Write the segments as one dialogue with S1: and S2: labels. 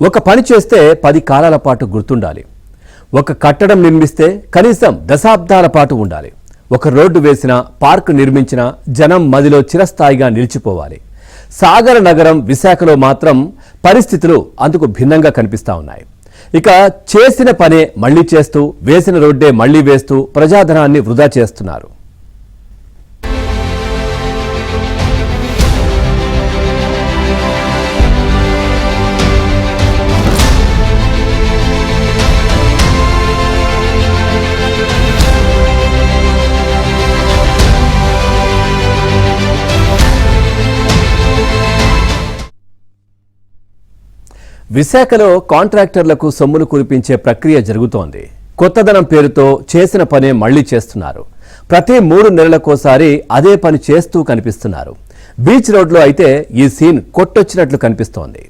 S1: ఒక పని చేస్తే 10 కాలాల పాటు గుర్తుండాలి. ఒక కట్టడం నిర్మిస్తే కనీసం దశాబ్దాల పాటు ఉండాలి. ఒక రోడ్డు వేసినా, పార్కు నిర్మించినా జనం మదిలో చిరస్థాయిగా నిలిచిపోవాలి. సాగర నగరం విశాఖలో మాత్రం పరిస్థితులు అందుకు భిన్నంగా కనిపిస్తా ఉన్నాయి. ఇక చేసిన పనే మళ్లీ చేస్తూ, వేసిన రోడ్డే మళ్లీ వేస్తూ ప్రజాధనాన్ని వృధా చేస్తున్నారు. విశాఖలో కాంట్రాక్టర్లకు సొమ్ములు కురిపించే ప్రక్రియ జరుగుతోంది. కొత్తదనం పేరుతో చేసిన పనే మళ్లీ చేస్తున్నారు. ప్రతి 3 నెలలకోసారి అదే పని చేస్తూ కనిపిస్తున్నారు. బీచ్ రోడ్లో అయితే ఈ సీన్ కొట్టొచ్చినట్లు కనిపిస్తోంది.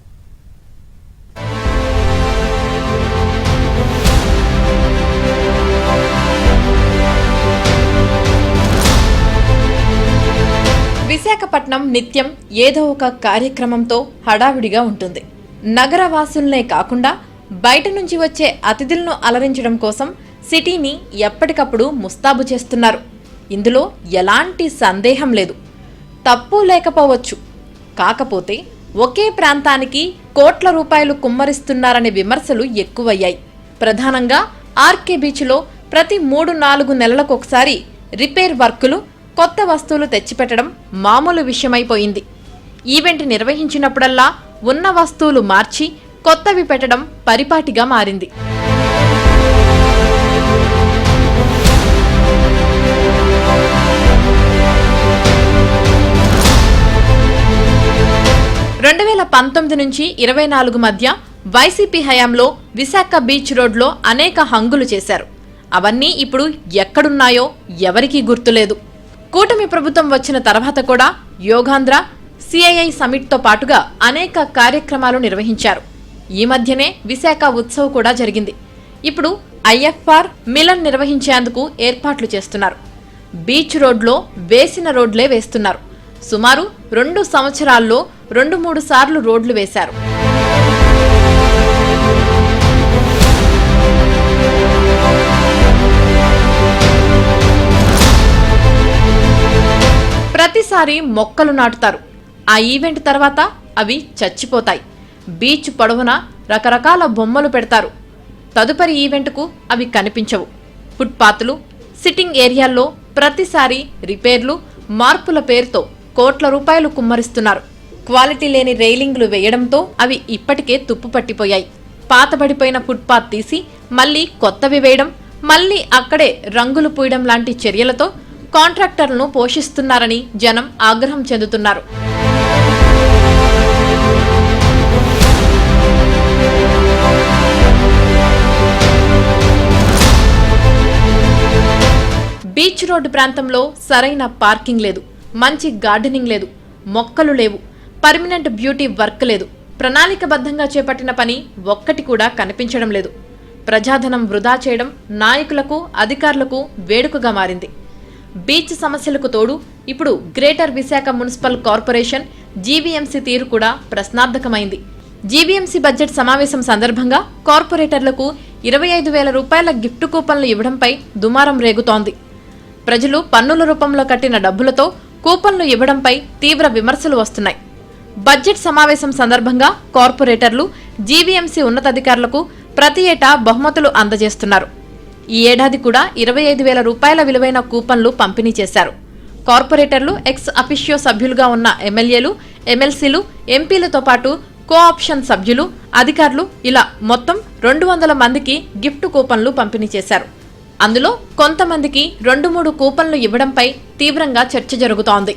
S2: విశాఖపట్నం నిత్యం ఏదో ఒక కార్యక్రమంతో హడావిడిగా ఉంటుంది. నగరవాసులనే కాకుండా బయట నుంచి వచ్చే అతిథులను అలరించడం కోసం సిటీని ఎప్పటికప్పుడు ముస్తాబు చేస్తున్నారు. ఇందులో ఎలాంటి సందేహం లేదు. తప్పు లేకపోవచ్చు. కాకపోతే ఒకే ప్రాంతానికి కోట్ల రూపాయలు కుమ్మరిస్తున్నారనే విమర్శలు ఎక్కువయ్యాయి. ప్రధానంగా ఆర్కే బీచ్లో ప్రతి 3-4 నెలలకొకసారి రిపేర్ వర్కులు, కొత్త వస్తువులు తెచ్చిపెట్టడం మామూలు విషయమైపోయింది. ఈవెంట్ నిర్వహించినప్పుడల్లా ఉన్న వస్తువులు మార్చి కొత్తవి పెట్టడం పరిపాటిగా మారింది. నుంచి 24 మధ్య వైసీపీ హయాంలో విశాఖ బీచ్ రోడ్లో అనేక హంగులు చేశారు. అవన్నీ ఇప్పుడు ఎక్కడున్నాయో ఎవరికీ గుర్తులేదు. కూటమి ప్రభుత్వం వచ్చిన తర్వాత కూడా యోగాంధ్ర, సిఐఐ సమిట్తో పాటుగా అనేక కార్యక్రమాలు నిర్వహించారు. ఈ మధ్యనే విశాఖ ఉత్సవ్ కూడా జరిగింది. ఇప్పుడు ఐఎఫ్ఆర్ మిలన్ నిర్వహించేందుకు ఏర్పాట్లు చేస్తున్నారు. బీచ్ రోడ్లో వేసిన రోడ్లే వేస్తున్నారు. సుమారు 2 సంవత్సరాల్లో 2-3 సార్లు రోడ్లు వేశారు. ప్రతిసారి మొక్కలు నాటుతారు. ఆ ఈవెంట్ తర్వాత అవి చచ్చిపోతాయి. బీచ్ పొడవునా రకరకాల బొమ్మలు పెడతారు. తదుపరి ఈవెంట్కు అవి కనిపించవు. ఫుట్పాత్లు, సిట్టింగ్ ఏరియాల్లో ప్రతిసారి రిపేర్లు, మార్పుల పేరుతో కోట్ల రూపాయలు కుమ్మరిస్తున్నారు. క్వాలిటీ లేని రైలింగ్లు వేయడంతో అవి ఇప్పటికే తుప్పు పట్టిపోయాయి. పాతబడిపోయిన ఫుట్పాత్ తీసి మళ్లీ కొత్తవి వేయడం, మళ్లీ అక్కడే రంగులు పూయడం లాంటి చర్యలతో కాంట్రాక్టర్లను పోషిస్తున్నారని జనం ఆగ్రహం చెందుతున్నారు. బీచ్ రోడ్డు ప్రాంతంలో సరైన పార్కింగ్ లేదు, మంచి గార్డెనింగ్ లేదు, మొక్కలు లేవు, పర్మనెంట్ బ్యూటీ వర్క్ లేదు. ప్రణాళికబద్ధంగా చేపట్టిన పని ఒక్కటి కూడా కనిపించడం లేదు. ప్రజాధనం వృధా చేయడం నాయకులకు, అధికారులకు వేడుకగా మారింది. బీచ్ సమస్యలకు తోడు ఇప్పుడు greater Visakha municipal corporation GVMC తీరు కూడా ప్రశ్నార్థకమైంది. జీవీఎంసీ బడ్జెట్ సమావేశం సందర్భంగా కార్పొరేటర్లకు 25,000 రూపాయల గిఫ్ట్ కూపన్లు ఇవ్వడంపై దుమారం రేగుతోంది. ప్రజలు పన్నుల రూపంలో కట్టిన డబ్బులతో కూపన్లు ఇవ్వడంపై తీవ్ర విమర్శలు వస్తున్నాయి. బడ్జెట్ సమావేశం సందర్భంగా కార్పొరేటర్లు జీవీఎంసీ ఉన్నతాధికారులకు ప్రతి ఏటా బహుమతులు అందజేస్తున్నారు. ఈ ఏడాది కూడా 25,000 రూపాయల విలువైన కూపన్లు పంపిణీ చేశారు. కార్పొరేటర్లు, ఎక్స్ అఫిషియో సభ్యులుగా ఉన్న ఎమ్మెల్యేలు, ఎమ్మెల్సీలు, ఎంపీలతో పాటు కోఆప్షన్ సభ్యులు, అధికారులు ఇలా మొత్తం 200 మందికి గిఫ్ట్ కూపన్లు పంపిణీ చేశారు. అందులో కొంతమందికి 2-3 కూపన్లు ఇవ్వడంపై తీవ్రంగా చర్చ జరుగుతోంది.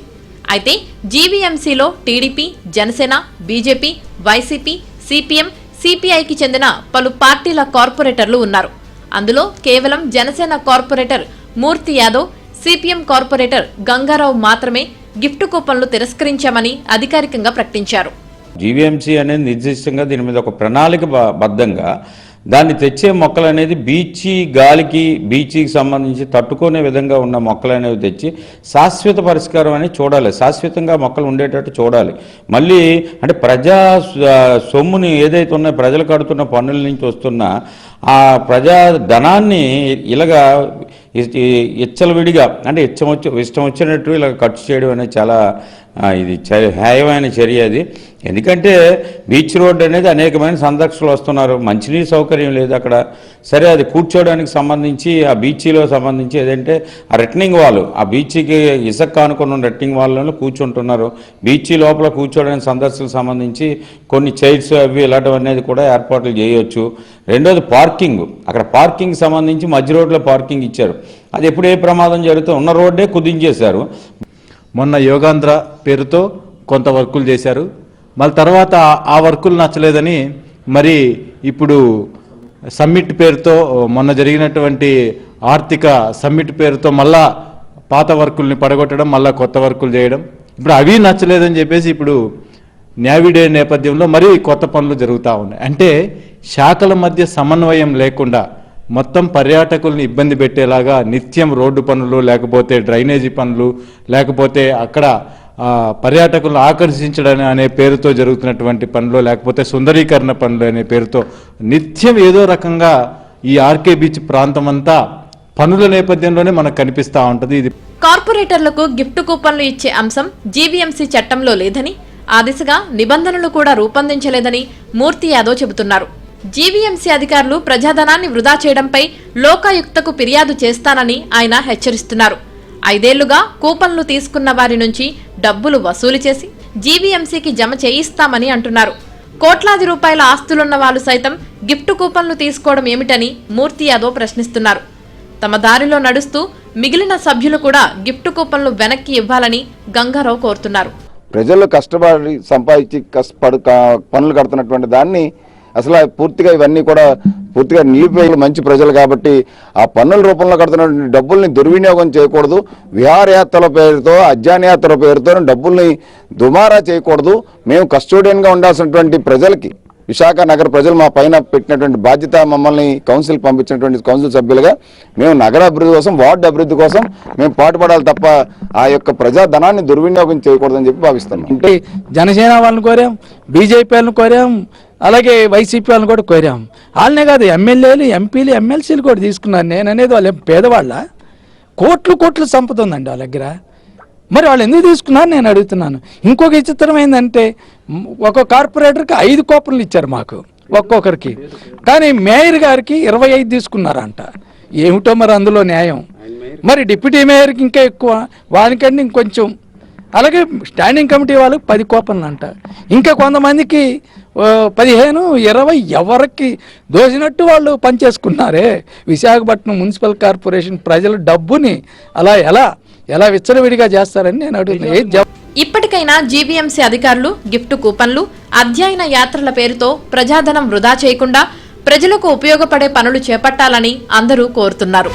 S2: అయితే జీవీఎంసీలో TDP, Janasena, BJP, YCP, CPM, సిపిఐకి చెందిన పలు పార్టీల కార్పొరేటర్లు ఉన్నారు. అందులో కేవలం Janasena corporator Murthy Yadav, CPM corporator Gangarao మాత్రమే గిఫ్ట్ కూపన్లు తిరస్కరించామని అధికారికంగా ప్రకటించారు.
S3: జీవీఎంసీ అనేది నిర్దిష్టంగా దీని మీద ఒక ప్రణాళిక బద్ధంగా దాన్ని తెచ్చే మొక్కలు అనేది బీచి గాలికి బీచికి సంబంధించి తట్టుకునే విధంగా ఉన్న మొక్కలు అనేవి తెచ్చి శాశ్వత పరిష్కారం అనేది చూడాలి, శాశ్వతంగా మొక్కలు ఉండేటట్టు చూడాలి. మళ్ళీ అంటే ప్రజా సొమ్ముని ఏదైతే ఉన్నాయో ప్రజలు కడుతున్న పన్నుల నుంచి వస్తున్న ఆ ప్రజా ధనాన్ని ఇలాగా ఇచ్చలవిడిగా అంటే ఇష్టం వచ్చినట్టు ఇలా ఖర్చు చేయడం అనేది చాలా ఇది హేయమైన చర్య అది. ఎందుకంటే బీచ్ రోడ్ అనేది అనేకమైన సందర్శకులు వస్తున్నారు, మంచినీరు సౌకర్యం లేదు అక్కడ. సరే, అది కూర్చోవడానికి సంబంధించి ఆ బీచ్లో సంబంధించి ఏదంటే ఆ రిటర్నింగ్ వాల్, ఆ బీచ్కి ఇసుక ఆనుకున్న రిటర్నింగ్ వాల్లో కూర్చుంటున్నారు. బీచ్ లోపల కూర్చోవడానికి సందర్శకులకు సంబంధించి కొన్ని చైర్స్ అవి ఇలాంటివి అనేది కూడా ఏర్పాట్లు చేయొచ్చు. రెండోది పార్కింగ్, అక్కడ పార్కింగ్ సంబంధించి మధ్య రోడ్లో పార్కింగ్ ఇచ్చారు. అది ఎప్పుడు ఏ ప్రమాదం జరుగుతూ ఉన్న రోడ్డే కుదించేశారు.
S4: మొన్న యోగాంధ్ర పేరుతో కొంత వర్కులు చేశారు, మళ్ళీ తర్వాత ఆ వర్కులు నచ్చలేదని మరి ఇప్పుడు సమ్మిట్ పేరుతో మొన్న జరిగినటువంటి ఆర్థిక సమ్మిట్ పేరుతో మళ్ళా పాత వర్కుల్ని పడగొట్టడం, మళ్ళీ కొత్త వర్కులు చేయడం, ఇప్పుడు అవి నచ్చలేదని చెప్పేసి ఇప్పుడు న్యావిడే నేపథ్యంలో మరి కొత్త పనులు జరుగుతూ ఉన్నాయి. అంటే శాఖల మధ్య సమన్వయం లేకుండా మొత్తం పర్యాటకుల్ని ఇబ్బంది పెట్టేలాగా నిత్యం రోడ్డు పనులు, లేకపోతే డ్రైనేజీ పనులు, లేకపోతే అక్కడ పర్యాటకులను ఆకర్షించడం అనే పేరుతో జరుగుతున్నటువంటి పనులు, లేకపోతే సుందరీకరణ పనులు అనే పేరుతో నిత్యం ఏదో రకంగా ఈ ఆర్కే బీచ్ ప్రాంతం అంతా పనుల నేపథ్యంలోనే మనకు కనిపిస్తూ ఉంటుంది. ఇది
S2: కార్పొరేటర్లకు గిఫ్ట్ కూపన్లు ఇచ్చే అంశం జీవీఎంసీ చట్టంలో లేదని, ఆ దిశగా నిబంధనలు కూడా రూపొందించలేదని మూర్తి యాదవ్ చెబుతున్నారు. జీవీఎంసీ అధికారులు ప్రజాధనాన్ని వృధా చేయడంపై లోకాయుక్తకు ఫిర్యాదు చేస్తానని ఆయన హెచ్చరిస్తున్నారు. 5 ఏళ్లుగా కూపన్లు తీసుకున్న వారి నుంచి డబ్బులు వసూలు చేసి జీవీఎంసీకి జమ చేయిస్తామని అంటున్నారు. కోట్లాది రూపాయల ఆస్తులున్న వాళ్ళు సైతం గిఫ్ట్ కూపన్లు తీసుకోవడం ఏమిటని మూర్తి యాదవ్ ప్రశ్నిస్తున్నారు. తమ దారిలో నడుస్తూ మిగిలిన సభ్యులు కూడా గిఫ్ట్ కూపన్లు వెనక్కి ఇవ్వాలని గంగారావు కోరుతున్నారు.
S5: ప్రజలు కష్టపడి సంపాదించి పనులు కడుతున్నటువంటి దాన్ని అసలు పూర్తిగా ఇవన్నీ కూడా పూర్తిగా నిలిపేయాలి. మంచి ప్రజలు కాబట్టి ఆ పన్నుల రూపంలో కడుతున్న డబ్బుల్ని దుర్వినియోగం చేయకూడదు. విహారయాత్రల పేరుతో, అజ్ఞానయాత్రల పేరుతో డబ్బుల్ని దుమారా చేయకూడదు. మేము కస్టోడియన్గా ఉండాల్సినటువంటి ప్రజలకి, విశాఖ నగర ప్రజలు మా పైన పెట్టినటువంటి బాధ్యత, మమ్మల్ని కౌన్సిల్ పంపించినటువంటి కౌన్సిల్ సభ్యులుగా మేము నగర అభివృద్ధి కోసం, వార్డు అభివృద్ధి కోసం మేము పాటుపడాలి తప్ప ఆ యొక్క ప్రజాధనాన్ని దుర్వినియోగం చేయకూడదని చెప్పి భావిస్తున్నాం.
S6: అంటే జనసేన వాళ్ళని కోరాం, బీజేపీ వాళ్ళని కోరాం, అలాగే వైసీపీ వాళ్ళని కూడా కోరాం. వాళ్ళనే కాదు, ఎమ్మెల్యేలు, ఎంపీలు, ఎమ్మెల్సీలు కూడా తీసుకున్నారు. నేను అనేది వాళ్ళు పేదవాళ్ళ, కోట్లు సంపద ఉందండి వాళ్ళ దగ్గర. మరి వాళ్ళు ఎందుకు తీసుకున్నారు నేను అడుగుతున్నాను. ఇంకొక విచిత్రం ఏంటంటే ఒక కార్పొరేటర్కి 5 కూపన్లు ఇచ్చారు మాకు ఒక్కొక్కరికి, కానీ మేయర్ గారికి 25 తీసుకున్నారంట. ఏమిటో మరి అందులో న్యాయం. మరి డిప్యూటీ మేయర్కి ఇంకా ఎక్కువ, వానికంటే ఇంకొంచెం. అలాగే స్టాండింగ్ కమిటీ వాళ్ళకి 10 కూపన్లు అంట. ఇంకా కొంతమందికి 15, 20 ఎవరికి దోసినట్టు వాళ్ళు పనిచేసుకున్నారే. విశాఖపట్నం మున్సిపల్ కార్పొరేషన్ ప్రజల డబ్బుని అలా ఎలా విచ్చలవిడిగా చేస్తారని నేను అడుగుతున్నాను.
S2: ఇప్పటికైనా జీవీఎంసీ అధికారులు గిఫ్ట్ కూపన్లు, అధ్యయన యాత్రల పేరుతో ప్రజాధనం వృధా చేయకుండా ప్రజలకు ఉపయోగపడే పనులు చేపట్టాలని అందరూ కోరుతున్నారు.